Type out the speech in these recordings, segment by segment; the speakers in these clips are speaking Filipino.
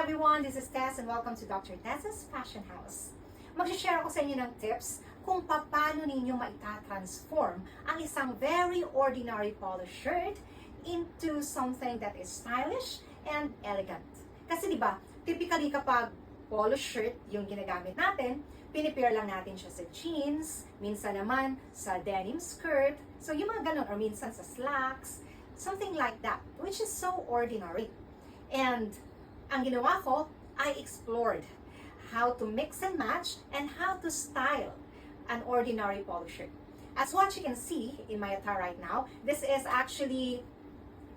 everyone, this is Tess and welcome to Dr. Tess's Fashion House. Mag-share ako sa inyo ng tips kung paano ninyo maita-transform ang isang very ordinary polo shirt into something that is stylish and elegant. Kasi diba, typically kapag polo shirt yung ginagamit natin, pinipair lang natin siya sa jeans, minsan naman sa denim skirt, so yung mga ganun, or minsan sa slacks, something like that, which is so ordinary. And ang ginawa ko, I explored how to mix and match and how to style an ordinary polo shirt. As what you can see in my attire right now, this is actually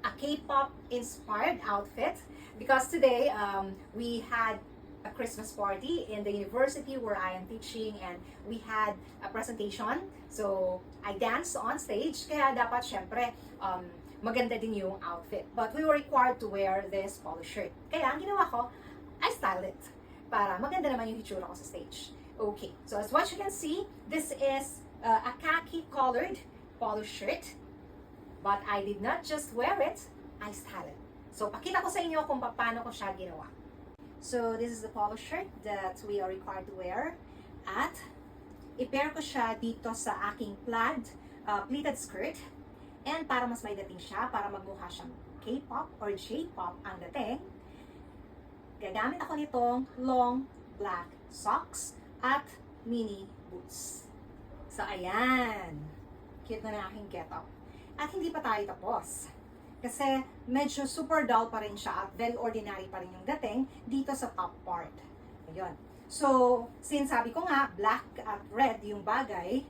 a K-pop inspired outfit because today we had a Christmas party in the university where I am teaching and we had a presentation. So I danced on stage, kaya dapat syempre maganda din yung outfit. But we were required to wear this polo shirt. Kaya ang ginawa ko, I styled it para maganda naman yung hitsura ko sa stage. Okay, so as what you can see, this is a khaki colored polo shirt. But I did not just wear it, I styled it. So pakita ko sa inyo kung paano ko siya ginawa. So this is the polo shirt that we are required to wear. At i-pair ko siya dito sa aking plaid pleated skirt. And para mas may dating siya, para magmukha siyang K-pop or J-pop ang dating, gagamit ako nitong long black socks at mini boots. So ayan, cute na na aking get-up. At hindi pa tayo tapos. Kasi medyo super dull pa rin siya at very ordinary pa rin yung dating dito sa top part. Ayun. So, since sabi ko nga, black at red yung bagay,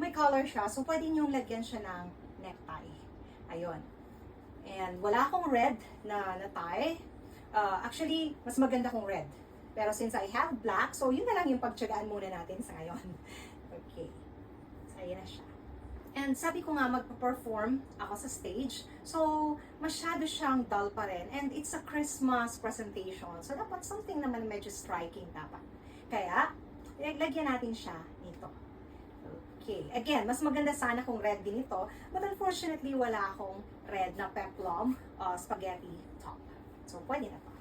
may color siya. So, pwede niyong lagyan siya ng necktie. Ayun. And wala akong red na tie. Actually, mas maganda kong red. Pero since I have black, so yun na lang yung pagtsagaan muna natin sa ngayon. Okay. So, ayan na siya. And sabi ko nga, magpa-perform ako sa stage. So, masyado siyang dull pa rin. And it's a Christmas presentation. So, dapat something naman medyo striking dapat. Kaya, lagyan natin siya nito. Okay. Again, mas maganda sana kung red din ito. But unfortunately, wala akong red na peplum spaghetti top. So, pwede na to.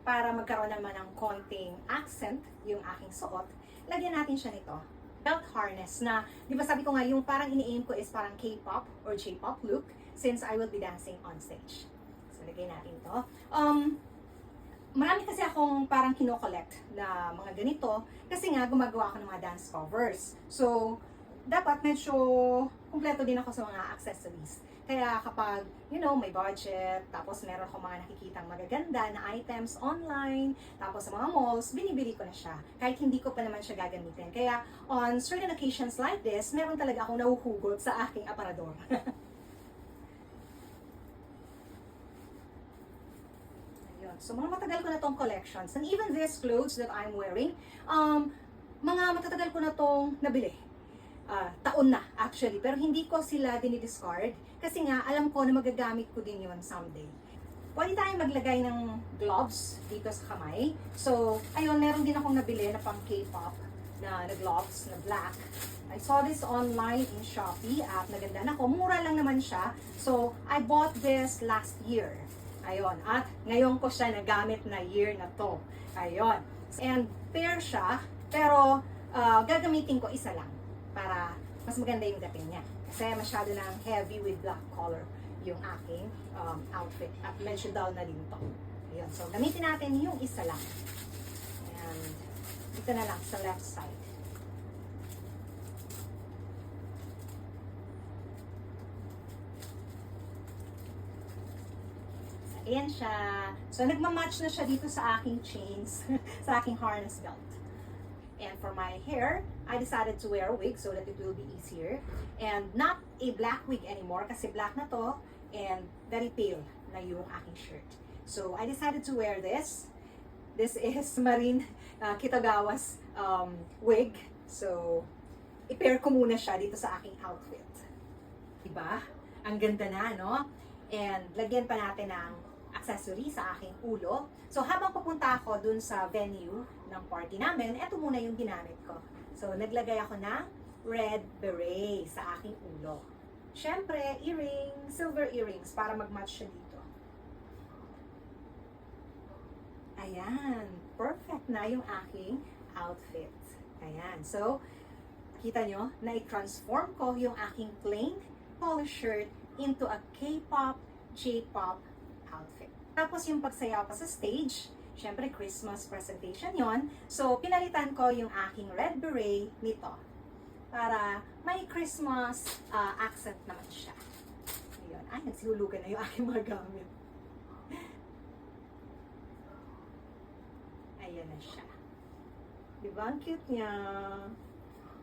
Para magkaroon naman ng konting accent yung aking suot, lagyan natin siya nito. Belt harness na, di ba sabi ko nga, yung parang ini-aim ko is parang K-pop or J-pop look since I will be dancing on stage. So, lagay natin to. Marami kasi akong parang kino-collect na mga ganito kasi nga gumagawa ako ng mga dance covers. So, dapat medyo kumpleto din ako sa mga accessories. Kaya kapag, you know, may budget, tapos meron akong mga nakikitang magaganda na items online, tapos sa mga malls, binibili ko na siya. Kahit hindi ko pa naman siya gagamitin. Kaya on certain occasions like this, meron talaga akong nahuhugot sa aking aparador. Ayun. So mga matagal ko na tong collections. And even these clothes that I'm wearing, mga matatagal ko na tong nabili. Taon na actually, pero hindi ko sila dinidiscard kasi nga alam ko na magagamit ko din yun someday. Pwede tayong maglagay ng gloves dito sa kamay. So, ayun, meron din akong nabili na pang K-pop na gloves na black. I saw this online in Shopee at naganda na ko. Mura lang naman siya. So, I bought this last year. Ayun, at ngayon ko siya nagamit na year na to. Ayun. And pair siya, pero gagamitin ko isa lang para mas maganda yung dating niya. Kasi masyado nang heavy with black color yung aking outfit. At medyo dull na din to. Ayun. So, gamitin natin yung isa lang. And dito na lang sa left side. So, ayan siya. So, nagmamatch na siya dito sa aking chains, sa aking harness belt. And for my hair, I decided to wear a wig so that it will be easier. And not a black wig anymore kasi black na to and very pale na yung aking shirt. So I decided to wear this. This is Marin Kitagawa's wig. So i-pair ko muna siya dito sa aking outfit. Diba? Ang ganda na, no? And lagyan pa natin ng accessory sa aking ulo. So, habang papunta ako dun sa venue ng party namin, eto muna yung ginamit ko. So, naglagay ako ng red beret sa aking ulo. Syempre, earrings, silver earrings, para mag-match siya dito. Ayan, perfect na yung aking outfit. Ayan, so, kita nyo, na-transform ko yung aking plain polo shirt into a K-pop, J-pop outfit. Tapos yung pagsayaw ko sa stage, syempre Christmas presentation yon. So, pinalitan ko yung aking red beret nito para may Christmas accent naman siya. Ayun, ay, nagsihulugan na yung aking mga gamit. Ayan na siya. Diba? Ang cute niya.